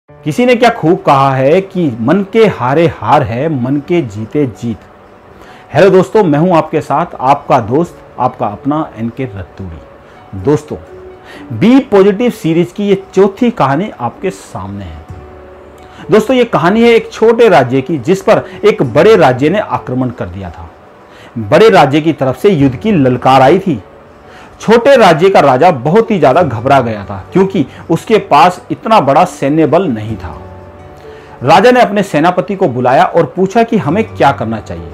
किसी ने क्या खूब कहा है कि मन के हारे हार है, मन के जीते जीत। हेलो दोस्तों, मैं हूं आपके साथ आपका दोस्त, आपका अपना एनके रतूड़ी। दोस्तों, बी पॉजिटिव सीरीज की ये चौथी कहानी आपके सामने है। दोस्तों, ये कहानी है एक छोटे राज्य की जिस पर एक बड़े राज्य ने आक्रमण कर दिया था। बड़े राज्य की तरफ से युद्ध की ललकार आई थी। छोटे राज्य का राजा बहुत ही ज्यादा घबरा गया था क्योंकि उसके पास इतना बड़ा सैन्य बल नहीं था। राजा ने अपने सेनापति को बुलाया और पूछा कि हमें क्या करना चाहिए।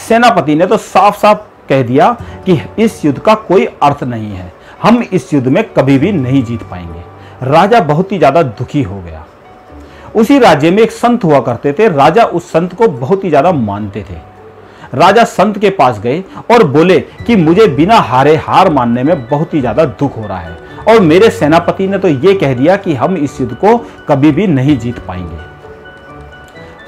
सेनापति ने तो साफ साफ कह दिया कि इस युद्ध का कोई अर्थ नहीं है, हम इस युद्ध में कभी भी नहीं जीत पाएंगे। राजा बहुत ही ज्यादा दुखी हो गया। उसी राज्य में एक संत हुआ करते थे। राजा उस संत को बहुत ही ज्यादा मानते थे। राजा संत के पास गए और बोले कि मुझे बिना हारे हार मानने में बहुत ही ज्यादा दुख हो रहा है और मेरे सेनापति ने तो ये कह दिया कि हम इस युद्ध को कभी भी नहीं जीत पाएंगे।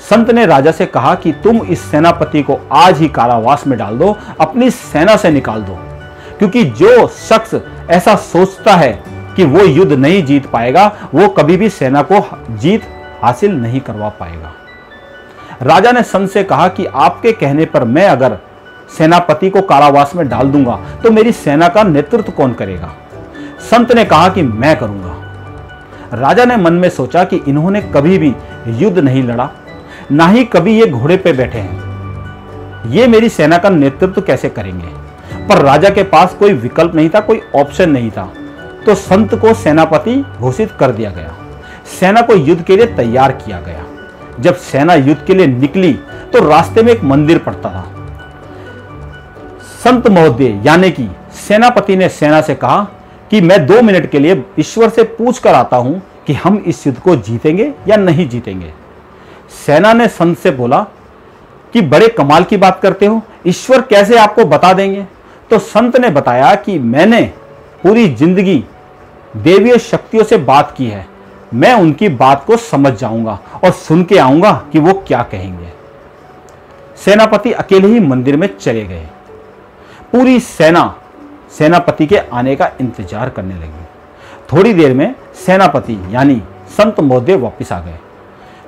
संत ने राजा से कहा कि तुम इस सेनापति को आज ही कारावास में डाल दो, अपनी सेना से निकाल दो, क्योंकि जो शख्स ऐसा सोचता है कि वो युद्ध नहीं जीत पाएगा, वो कभी भी सेना को जीत हासिल नहीं करवा पाएगा। राजा ने संत से कहा कि आपके कहने पर मैं अगर सेनापति को कारावास में डाल दूंगा तो मेरी सेना का नेतृत्व कौन करेगा। संत ने कहा कि मैं करूंगा। राजा ने मन में सोचा कि इन्होंने कभी भी युद्ध नहीं लड़ा, ना ही कभी ये घोड़े पे बैठे हैं, ये मेरी सेना का नेतृत्व कैसे करेंगे। पर राजा के पास कोई विकल्प नहीं था, कोई ऑप्शन नहीं था, तो संत को सेनापति घोषित कर दिया गया। सेना को युद्ध के लिए तैयार किया गया। जब सेना युद्ध के लिए निकली तो रास्ते में एक मंदिर पड़ता था। संत महोदय यानी कि सेनापति ने सेना से कहा कि मैं 2 मिनट के लिए ईश्वर से पूछ कर आता हूं कि हम इस युद्ध को जीतेंगे या नहीं जीतेंगे। सेना ने संत से बोला कि बड़े कमाल की बात करते हो, ईश्वर कैसे आपको बता देंगे। तो संत ने बताया कि मैंने पूरी जिंदगी देवीय शक्तियों से बात की है, मैं उनकी बात को समझ जाऊंगा और सुन के आऊंगा कि वो क्या कहेंगे। सेनापति अकेले ही मंदिर में चले गए। पूरी सेना सेनापति के आने का इंतजार करने लगी। थोड़ी देर में सेनापति यानी संत महोदय वापस आ गए।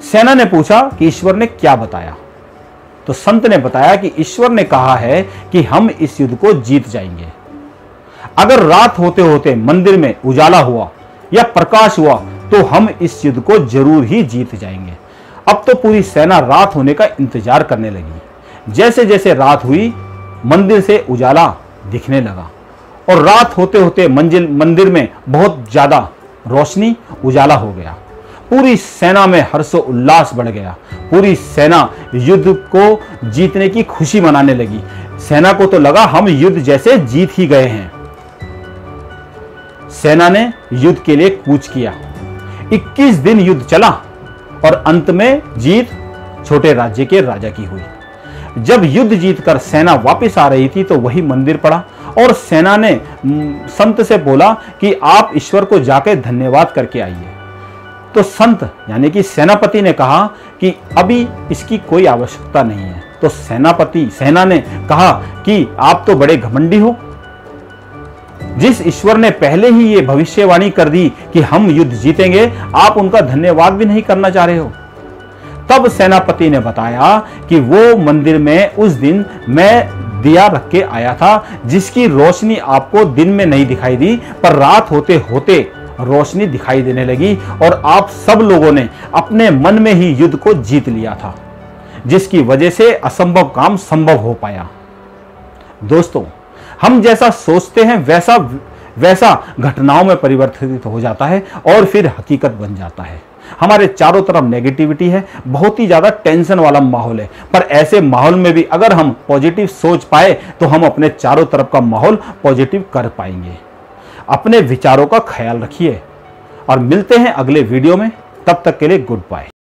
सेना ने पूछा कि ईश्वर ने क्या बताया। तो संत ने बताया कि ईश्वर ने कहा है कि हम इस युद्ध को जीत जाएंगे। अगर रात होते होते मंदिर में उजाला हुआ या प्रकाश हुआ तो हम इस युद्ध को जरूर ही जीत जाएंगे। अब तो पूरी सेना रात होने का इंतजार करने लगी। जैसे जैसे रात हुई, मंदिर से उजाला दिखने लगा और रात होते होते मंदिर में बहुत ज्यादा रोशनी उजाला हो गया। पूरी सेना में हर्षो उल्लास बढ़ गया। पूरी सेना युद्ध को जीतने की खुशी मनाने लगी। सेना को तो लगा हम युद्ध जैसे जीत ही गए हैं। सेना ने युद्ध के लिए कूच किया। 21 दिन युद्ध चला और अंत में जीत छोटे राज्य के राजा की हुई। जब युद्ध जीतकर सेना वापस आ रही थी तो वही मंदिर पड़ा और सेना ने संत से बोला कि आप ईश्वर को जाकर धन्यवाद करके आइए। तो संत यानी कि सेनापति ने कहा कि अभी इसकी कोई आवश्यकता नहीं है। तो सेना ने कहा कि आप तो बड़े घमंडी हो, जिस ईश्वर ने पहले ही ये भविष्यवाणी कर दी कि हम युद्ध जीतेंगे, आप उनका धन्यवाद भी नहीं करना चाह रहे हो। तब सेनापति ने बताया कि वो मंदिर में उस दिन मैं दिया रख के आया था, जिसकी रोशनी आपको दिन में नहीं दिखाई दी, पर रात होते होते रोशनी दिखाई देने लगी और आप सब लोगों ने अपने मन में ही युद्ध को जीत लिया था, जिसकी वजह से असंभव काम संभव हो पाया। दोस्तों, हम जैसा सोचते हैं वैसा घटनाओं में परिवर्तित हो जाता है और फिर हकीकत बन जाता है। हमारे चारों तरफ नेगेटिविटी है, बहुत ही ज्यादा टेंशन वाला माहौल है, पर ऐसे माहौल में भी अगर हम पॉजिटिव सोच पाए तो हम अपने चारों तरफ का माहौल पॉजिटिव कर पाएंगे। अपने विचारों का ख्याल रखिए और मिलते हैं अगले वीडियो में। तब तक के लिए गुड बाय।